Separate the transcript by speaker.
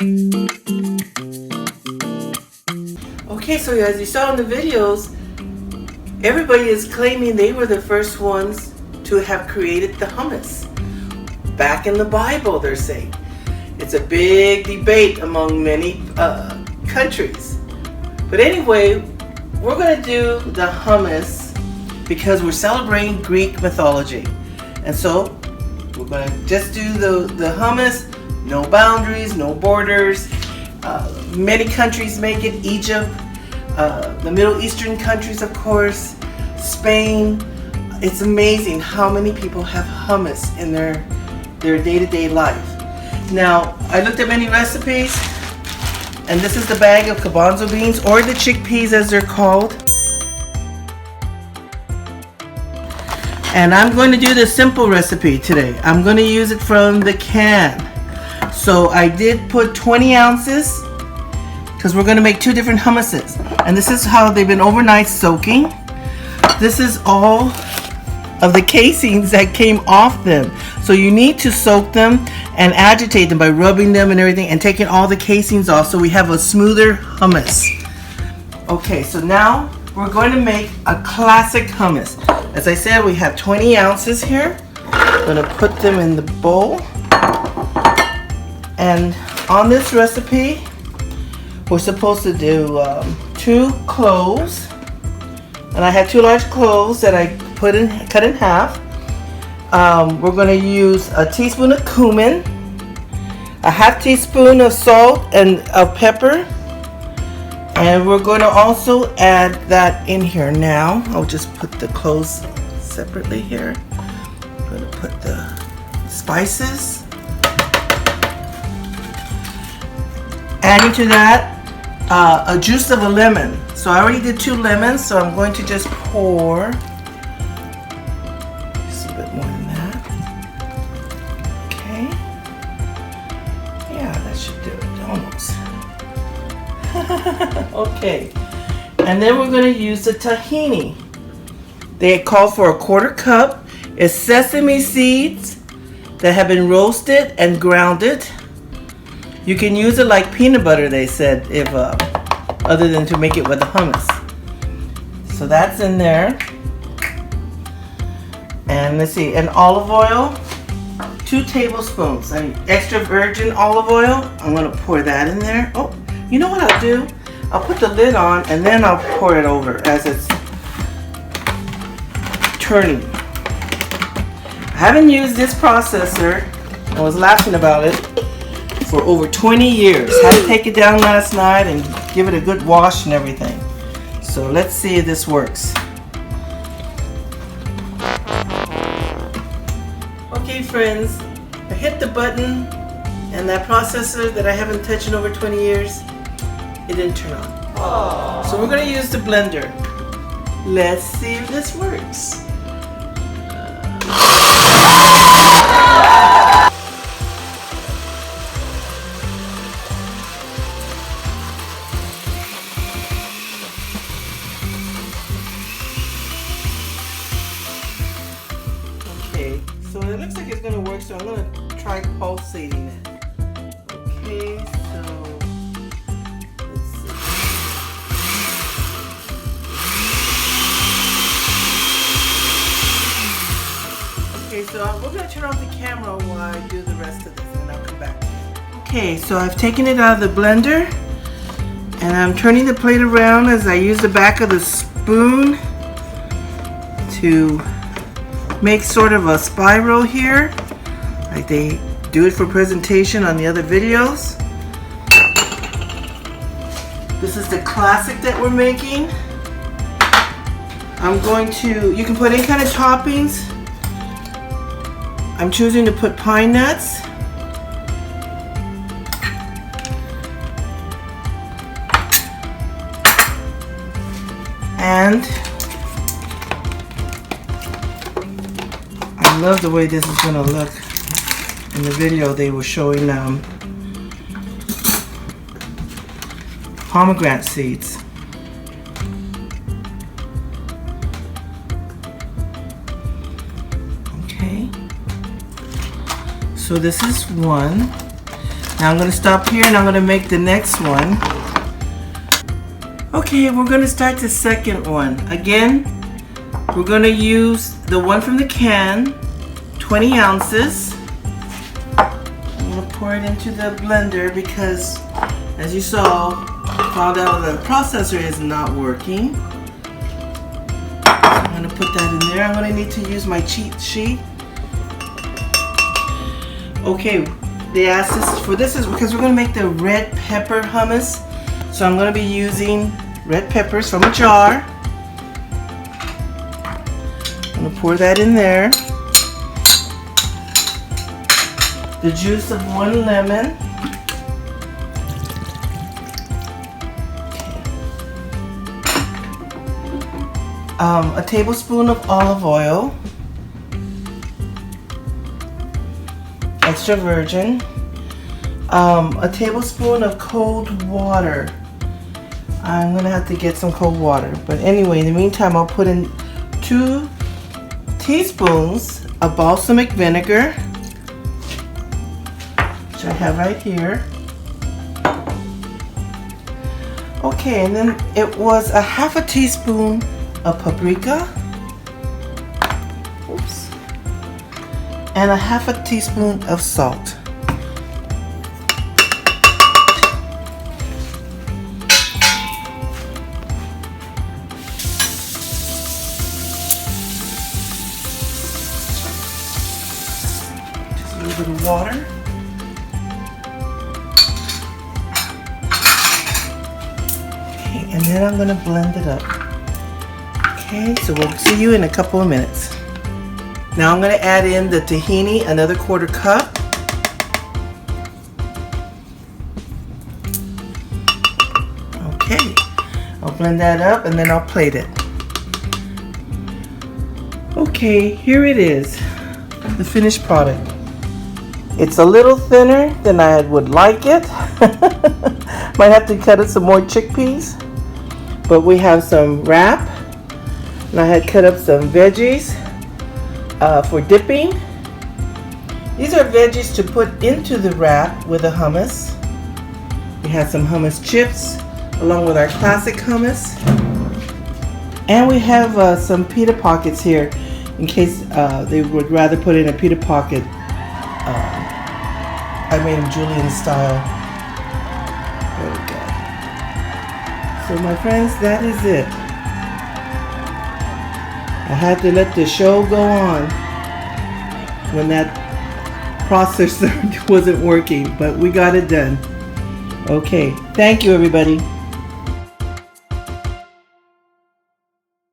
Speaker 1: Okay, so as you saw in the videos, everybody is claiming they were the first ones to have created the hummus. Back in the Bible, they're saying. It's a big debate among many countries. But anyway, we're going to do the hummus because we're celebrating Greek mythology. And so we're going to just do the hummus, no boundaries, no borders. Many countries make it, Egypt, the Middle Eastern countries, of course, Spain. It's amazing how many people have hummus in their day-to-day life. Now, I looked at many recipes, and this is the bag of garbanzo beans, or the chickpeas as they're called. And I'm going to do the simple recipe today. I'm going to use it from the can. So I did put 20 ounces because we're going to make two different hummuses. And this is how they've been overnight soaking. This is all of the casings that came off them. So you need to soak them and agitate them by rubbing them and everything and taking all the casings off so we have a smoother hummus. Okay, so now we're going to make a classic hummus. As I said, we have 20 ounces here. I'm going to put them in the bowl. And on this recipe, we're supposed to do 2 cloves. And I have 2 large cloves that I cut in half. We're going to use a teaspoon of cumin, a half teaspoon of salt and of pepper. And we're going to also add that in here now. I'll just put the cloves separately here. I'm going to put the spices. Adding to that a juice of a lemon. So I already did 2 lemons, so I'm going to just pour just a bit more than that. Okay. Yeah, that should do it, almost. Okay. And then we're going to use the tahini. They call for a 1/4 cup. It's sesame seeds that have been roasted and grounded. You can use it like peanut butter, they said, if other than to make it with the hummus. So that's in there. And let's see, and olive oil, 2 tablespoons. I mean, extra virgin olive oil. I'm gonna pour that in there. Oh, you know what I'll do? I'll put the lid on and then I'll pour it over as it's turning. I haven't used this processor. I was laughing about it. For over 20 years. Had to take it down last night and give it a good wash and everything. So let's see if this works. Okay friends, I hit the button and that processor that I haven't touched in over 20 years, it didn't turn on. Aww. So we're going to use the blender. Let's see if this works. So it looks like it's going to work, so I'm going to try pulsating it. Okay, so let's see. Okay, so we're going to turn off the camera while I do the rest of this, and I'll come back to you. Okay, so I've taken it out of the blender, and I'm turning the plate around as I use the back of the spoon to make sort of a spiral here, like they do it for presentation on the other videos. This is the classic that we're making. I'm going to, you can put any kind of toppings. I'm choosing to put pine nuts. And I love the way this is going to look. In the video they were showing pomegranate seeds. Okay. So this is one. Now I'm going to stop here and I'm going to make the next one. Okay, we're going to start the second one. Again, we're going to use the one from the can, 20 ounces. I'm going to pour it into the blender because, as you saw, I found out the processor is not working. So I'm going to put that in there. I'm going to need to use my cheat sheet. Okay, they asked us for this is because we're going to make the red pepper hummus. So I'm going to be using red peppers from a jar. I'm going to pour that in there. The juice of 1 lemon. A tablespoon of olive oil. Extra virgin. A tablespoon of cold water. I'm gonna have to get some cold water, but anyway, in the meantime, I'll put in 2 teaspoons of balsamic vinegar, which I have right here. Okay, and then it was a half a teaspoon of paprika. Oops. And a half a teaspoon of salt. Just a little bit of water. Okay, and then I'm going to blend it up. Okay, so we'll see you in a couple of minutes. Now I'm going to add in the tahini, another 1/4 cup. Okay, I'll blend that up and then I'll plate it. Okay, here it is, the finished product. It's a little thinner than I would like it. Might have to cut up some more chickpeas. But we have some wrap. And I had cut up some veggies for dipping. These are veggies to put into the wrap with the hummus. We have some hummus chips along with our classic hummus. And we have some pita pockets here in case they would rather put in a pita pocket. I made them Julian style. There we go. So my friends, that is it. I had to let the show go on when that processor wasn't working, but we got it done. Okay, thank you everybody.